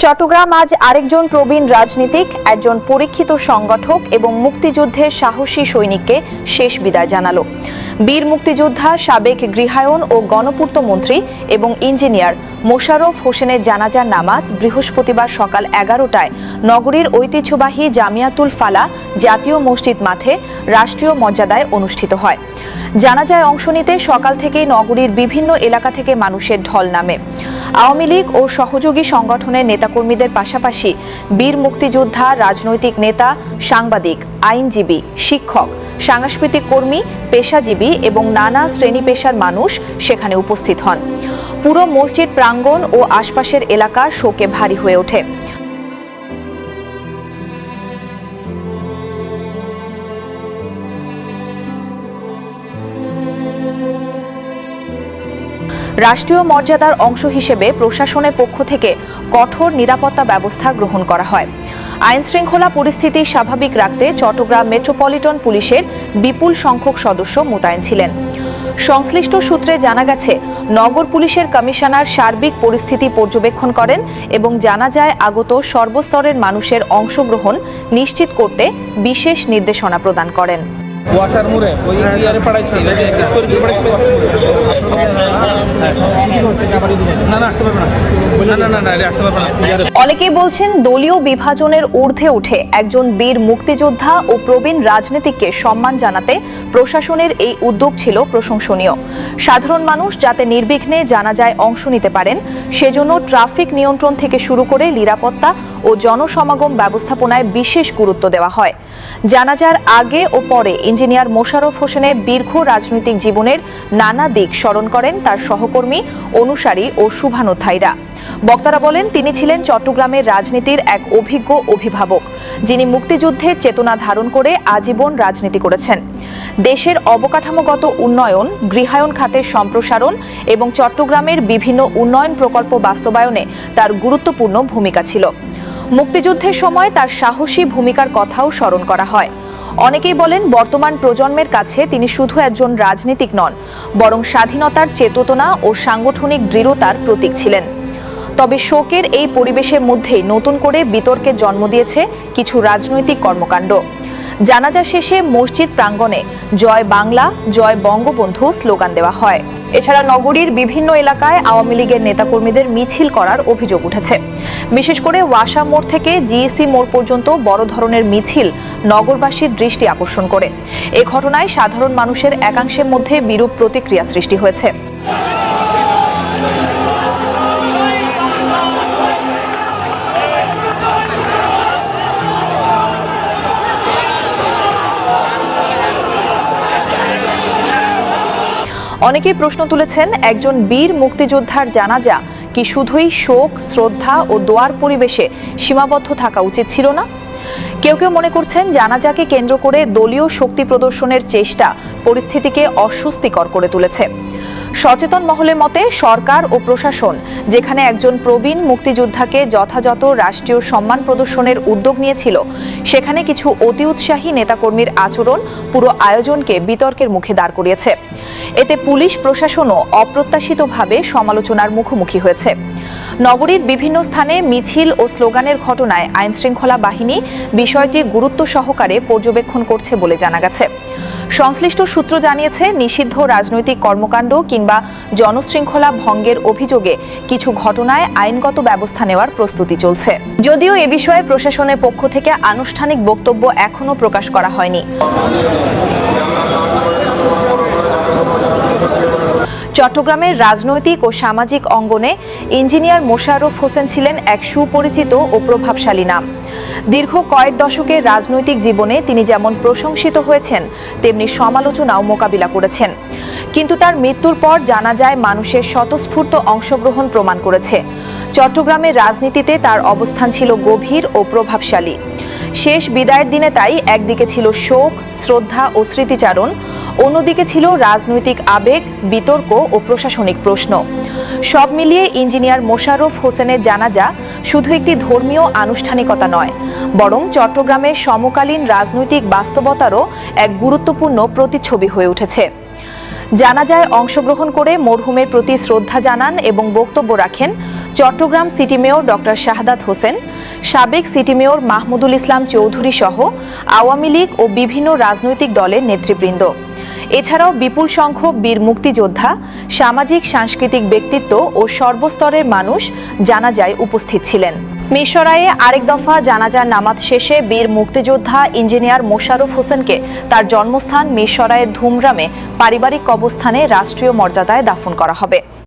চট্টগ্রাম আজ আরেকজন প্রবীণ রাজনীতিক, একজন পরীক্ষিত সংগঠক এবং মুক্তিযুদ্ধের সাহসী সৈনিককে শেষ বিদায় জানালো। বীর মুক্তিযোদ্ধা, সাবেক গৃহায়ন ও গণপূর্ত মন্ত্রী এবং ইঞ্জিনিয়ার মোশাররফ হোসেনের জানাজার নামাজ বৃহস্পতিবার সকাল 11টায় নগরীর ঐতিহ্যবাহী জামিয়াতুল ফালাহ জাতীয় মসজিদ মাঠে রাষ্ট্রীয় মর্যাদায় অনুষ্ঠিত হয়। জানাজায় অংশ নিতে সকাল থেকেই নগরীর বিভিন্ন এলাকা থেকে মানুষের ঢল নামে। আওয়ামী লীগ ও সহযোগী সংগঠনের নেতাকর্মীদের পাশাপাশি বীর মুক্তিযোদ্ধা, রাজনৈতিক নেতা, সাংবাদিক, আইনজীবী, শিক্ষক, সাংস্কৃতিক কর্মী, পেশাজীবী এবং নানা শ্রেণী পেশার মানুষ সেখানে উপস্থিত হন। পুরো মসজিদ প্রাঙ্গণ ও আশপাশের এলাকা শোকে ভারী হয়ে ওঠে। রাষ্ট্রীয় মর্যাদার অংশ হিসেবে প্রশাসনের পক্ষ থেকে কঠোর নিরাপত্তা ব্যবস্থা গ্রহণ করা হয়। আইন শৃঙ্খলা পরিস্থিতি স্বাভাবিক রাখতে চট্টগ্রাম মেট্রোপলিটন পুলিশের বিপুল সংখ্যক সদস্য মোতায়েন ছিলেন। সংশ্লিষ্ট সূত্রে জানা গেছে, নগর পুলিশের কমিশনার সার্বিক পরিস্থিতি পর্যবেক্ষণ করেন এবং জানাজায় আগত সর্বস্তরের মানুষের অংশগ্রহণ নিশ্চিত করতে বিশেষ নির্দেশনা প্রদান করেন। অনেকেই বলছেন, দলীয় বিভাজনের ঊর্ধ্বে উঠে একজন বীর মুক্তিযোদ্ধা ও প্রবীণ রাজনীতিককে সম্মান জানাতে প্রশাসনের এই উদ্যোগ ছিল প্রশংসনীয়। সাধারণ মানুষ যাতে নির্বিঘ্নে জানাজায় অংশ নিতে পারেন সেজন্য ট্রাফিক নিয়ন্ত্রণ থেকে শুরু করে নিরাপত্তা ও জনসমাগম ব্যবস্থাপনায় বিশেষ গুরুত্ব দেওয়া হয়। জানাজার আগে ও পরে ইঞ্জিনিয়ার মোশাররফ হোসেনের দীর্ঘ রাজনৈতিক জীবনের নানা দিক স্মরণ করেন তার সহকর্মী, অনুসারী ও শুভানুধ্যায়ীরা। বক্তারা বলেন, তিনি ছিলেন চট্টগ্রামের রাজনীতির এক অভিজ্ঞ অভিভাবক, যিনি মুক্তিযুদ্ধের চেতনা ধারণ করে আজীবন রাজনীতি করেছেন। দেশের অবকাঠামোগত উন্নয়ন, গৃহায়ন খাতের সম্প্রসারণ এবং চট্টগ্রামের বিভিন্ন উন্নয়ন প্রকল্প বাস্তবায়নে তার গুরুত্বপূর্ণ ভূমিকা ছিল। মুক্তিযুদ্ধের সময় তার সাহসী ভূমিকার কথাও স্মরণ করা হয়। অনেকেই বলেন, বর্তমান প্রজন্মের কাছে তিনি শুধু একজন রাজনীতিক নন, বরং স্বাধীনতার চেতনা ও সাংগঠনিক দৃঢ়তার প্রতীক ছিলেন। তবে শোকের এই পরিবেশের মধ্যেই নতুন করে বিতর্কের জন্ম দিয়েছে কিছু রাজনৈতিক কর্মকাণ্ড। জানাজা শেষে মসজিদ প্রাঙ্গণে জয় বাংলা, জয় বঙ্গবন্ধু স্লোগান দেওয়া হয়। এছাড়া নগরীর বিভিন্ন এলাকায় আওয়ামী লীগের নেতাকর্মীদের মিছিল করার অভিযোগ উঠেছে। বিশেষ করে ওয়াসা মোড় থেকে জিইসি মোড় পর্যন্ত বড় ধরনের মিছিল নগরবাসীর দৃষ্টি আকর্ষণ করে। এ ঘটনায় সাধারণ মানুষের একাংশের মধ্যে বিরূপ প্রতিক্রিয়া সৃষ্টি হয়েছে। অনেকেই প্রশ্ন তুলেছেন, একজন বীর মুক্তিযোদ্ধার জানাজা কি শুধুই শোক, শ্রদ্ধা ও দোয়ার পরিবেশে সীমাবদ্ধ থাকা উচিত ছিল না? কেউ কেউ মনে করছেন, জানাজাকে কেন্দ্র করে দলীয় শক্তি প্রদর্শনের চেষ্টা পরিস্থিতিকে অস্বস্তিকর করে তুলেছে। সচেতন মহলের মতে, সরকার ও প্রশাসন যেখানে একজন প্রবীণ মুক্তিযোদ্ধাকে যথাযথ রাষ্ট্রীয় সম্মান প্রদর্শনের উদ্যোগ নিয়েছিল, সেখানে কিছু অতি উৎসাহী নেতাকর্মীর আচরণ পুরো আয়োজনকে বিতর্কের মুখে দাঁড় করিয়েছে। এতে পুলিশ প্রশাসনও অপ্রত্যাশিতভাবে সমালোচনার মুখোমুখি হয়েছে। নগরীর বিভিন্ন স্থানে মিছিল ও স্লোগানের ঘটনায় আইনশৃঙ্খলা বাহিনী বিষয়টি গুরুত্ব সহকারে পর্যবেক্ষণ করছে বলে জানা গেছে। সংশ্লিষ্ট সূত্র জানিয়েছে, নিষিদ্ধ রাজনৈতিক কর্মকাণ্ড কিংবা জনশৃঙ্খলা ভঙ্গের অভিযোগে কিছু ঘটনায় আইনগত ব্যবস্থা নেওয়ার প্রস্তুতি চলছে। যদিও এ বিষয়ে প্রশাসনের পক্ষ থেকে আনুষ্ঠানিক বক্তব্য এখনো প্রকাশ করা হয়নি। চট্টগ্রামের রাজনৈতিক ও সামাজিক অঙ্গনে ইঞ্জিনিয়ার মোশাররফ হোসেন ছিলেন এক সুপরিচিত ও প্রভাবশালী নাম। দীর্ঘ কয়েক দশকের রাজনৈতিক জীবনে তিনি যেমন প্রশংসিত হয়েছেন, তেমনি সমালোচনাও মোকাবিলা করেছেন। কিন্তু তার মৃত্যুর পর জানাজায় মানুষের স্বতঃস্ফূর্ত অংশগ্রহণ প্রমাণ করেছে চট্টগ্রামের রাজনীতিতে তার অবস্থান ছিল গভীর ও প্রভাবশালী। শেষ বিদায়ের দিনে তাই একদিকে ছিল শোক, শ্রদ্ধা ও স্মৃতিচারণ, অন্যদিকে ছিল রাজনৈতিক আবেগ, বিতর্ক ও প্রশাসনিক প্রশ্ন। সব মিলিয়ে ইঞ্জিনিয়ার মোশাররফ হোসেনের জানাজা শুধু একটি ধর্মীয় আনুষ্ঠানিকতা নয়, বরং চট্টগ্রামের সমকালীন রাজনৈতিক বাস্তবতারও এক গুরুত্বপূর্ণ প্রতিচ্ছবি হয়ে উঠেছে। জানাজায় অংশগ্রহণ করে মরহুমের প্রতি শ্রদ্ধা জানান এবং বক্তব্য রাখেন Chittagong city mayor doctor Shahadat Hossain, সাবেক সিটি মেয়র মাহমুদুল ইসলাম চৌধুরী সহ আওয়ামী লীগ ও বিভিন্ন রাজনৈতিক দলের নেতৃবৃন্দ। এছাড়াও বিপুল সংখ্যক বীর মুক্তিযোদ্ধা, সামাজিক সাংস্কৃতিক ব্যক্তিত্ব ও সর্বস্তরের মানুষ জানাজায় উপস্থিত ছিলেন। মিরসরাইয়ে আরেক দফা জানাজার নামাজ শেষে বীর মুক্তিযোদ্ধা ইঞ্জিনিয়ার মোশাররফ হোসেনকে তার জন্মস্থান মিরসরাইয়ের ধুমগ্রামে পারিবারিক কবরস্থানে রাষ্ট্রীয় মর্যাদায় দাফন করা হবে।